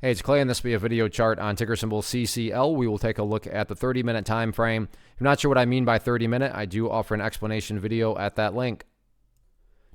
Hey, it's Clay, and this will be a video chart on ticker symbol CCL. We will take a look at the 30-minute time frame. If you're not sure what I mean by 30-minute, I do offer an explanation video at that link.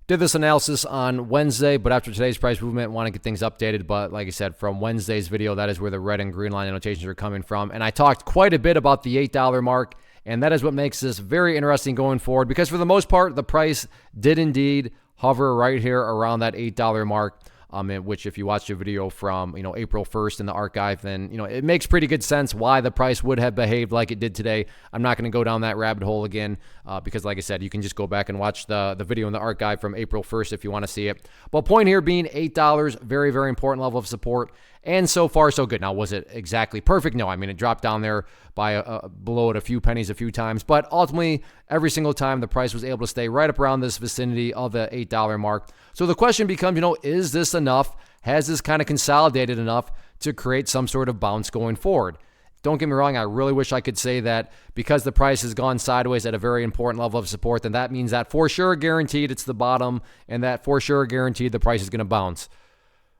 Did this analysis on Wednesday, but after today's price movement, want to get things updated. But like I said, from Wednesday's video, that is where the red and green line annotations are coming from. And I talked quite a bit about the $8 mark, and that is what makes this very interesting going forward, because for the most part, the price did indeed hover right here around that $8 mark. Which if you watch the video from, April 1st in the archive, then, it makes pretty good sense why the price would have behaved like it did today. I'm not going to go down that rabbit hole again because, like I said, you can just go back and watch the video in the archive from April 1st if you want to see it. But point here being $8, very, very important level of support. And so far, so good. Now, was it exactly perfect? No, I mean, it dropped down there by below it a few pennies a few times. But ultimately, every single time, the price was able to stay right up around this vicinity of the $8 mark. So the question becomes, is this enough? Has this kind of consolidated enough to create some sort of bounce going forward? Don't get me wrong, I really wish I could say that because the price has gone sideways at a very important level of support, then that means that for sure guaranteed it's the bottom, and that for sure guaranteed the price is going to bounce.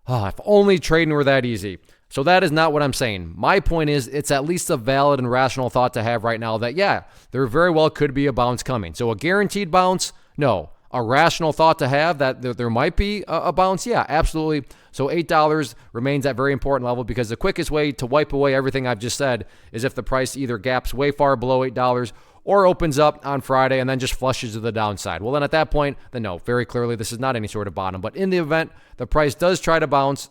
If only trading were that easy. So that is not what I'm saying. My point is it's at least a valid and rational thought to have right now that, yeah, there very well could be a bounce coming. So a guaranteed bounce? No. A rational thought to have that there might be a bounce? Yeah, absolutely. So $8 remains that very important level, because the quickest way to wipe away everything I've just said is if the price either gaps way far below $8 or opens up on Friday and then just flushes to the downside. Well, then at that point, then no, very clearly this is not any sort of bottom. But in the event the price does try to bounce,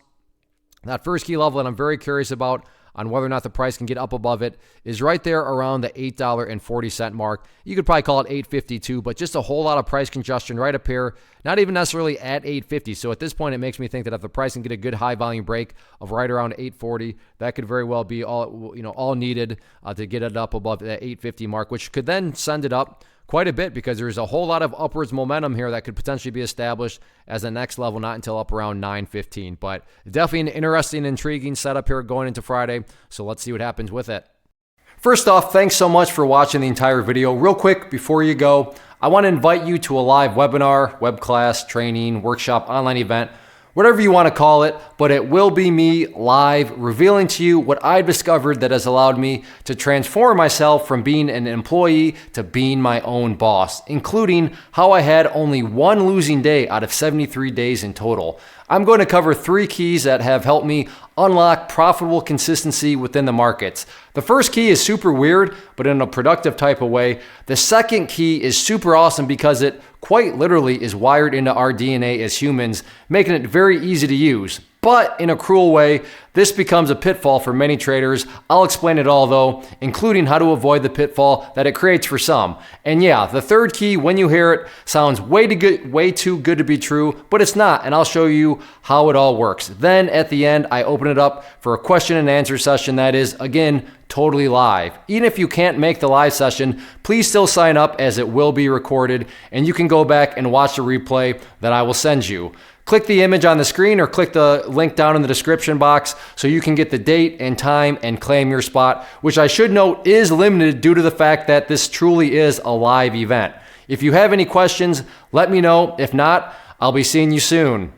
that first key level that I'm very curious about on whether or not the price can get up above it is right there around the $8.40 mark. You could probably call it $8.52, but just a whole lot of price congestion right up here, not even necessarily at $8.50. So at this point, it makes me think that if the price can get a good high volume break of right around $8.40, that could very well be all needed to get it up above that $8.50 mark, which could then send it up quite a bit, because there's a whole lot of upwards momentum here that could potentially be established as the next level, not until up around 9:15. But definitely an interesting, intriguing setup here going into Friday. So let's see what happens with it. First off, thanks so much for watching the entire video. Real quick, before you go, I want to invite you to a live webinar, web class, training, workshop, online event, whatever you want to call it, but it will be me live revealing to you what I've discovered that has allowed me to transform myself from being an employee to being my own boss, including how I had only one losing day out of 73 days in total. I'm going to cover 3 keys that have helped me unlock profitable consistency within the markets. The first key is super weird, but in a productive type of way. The second key is super awesome because it quite literally is wired into our DNA as humans, making it very easy to use. But in a cruel way, this becomes a pitfall for many traders. I'll explain it all though, including how to avoid the pitfall that it creates for some. And yeah, the third key, when you hear it, sounds way too good to be true, but it's not, and I'll show you how it all works. Then at the end, I open it up for a question and answer session that is, again, totally live. Even if you can't make the live session, please still sign up, as it will be recorded, and you can go back and watch the replay that I will send you. Click the image on the screen or click the link down in the description box so you can get the date and time and claim your spot, which I should note is limited due to the fact that this truly is a live event. If you have any questions, let me know. If not, I'll be seeing you soon.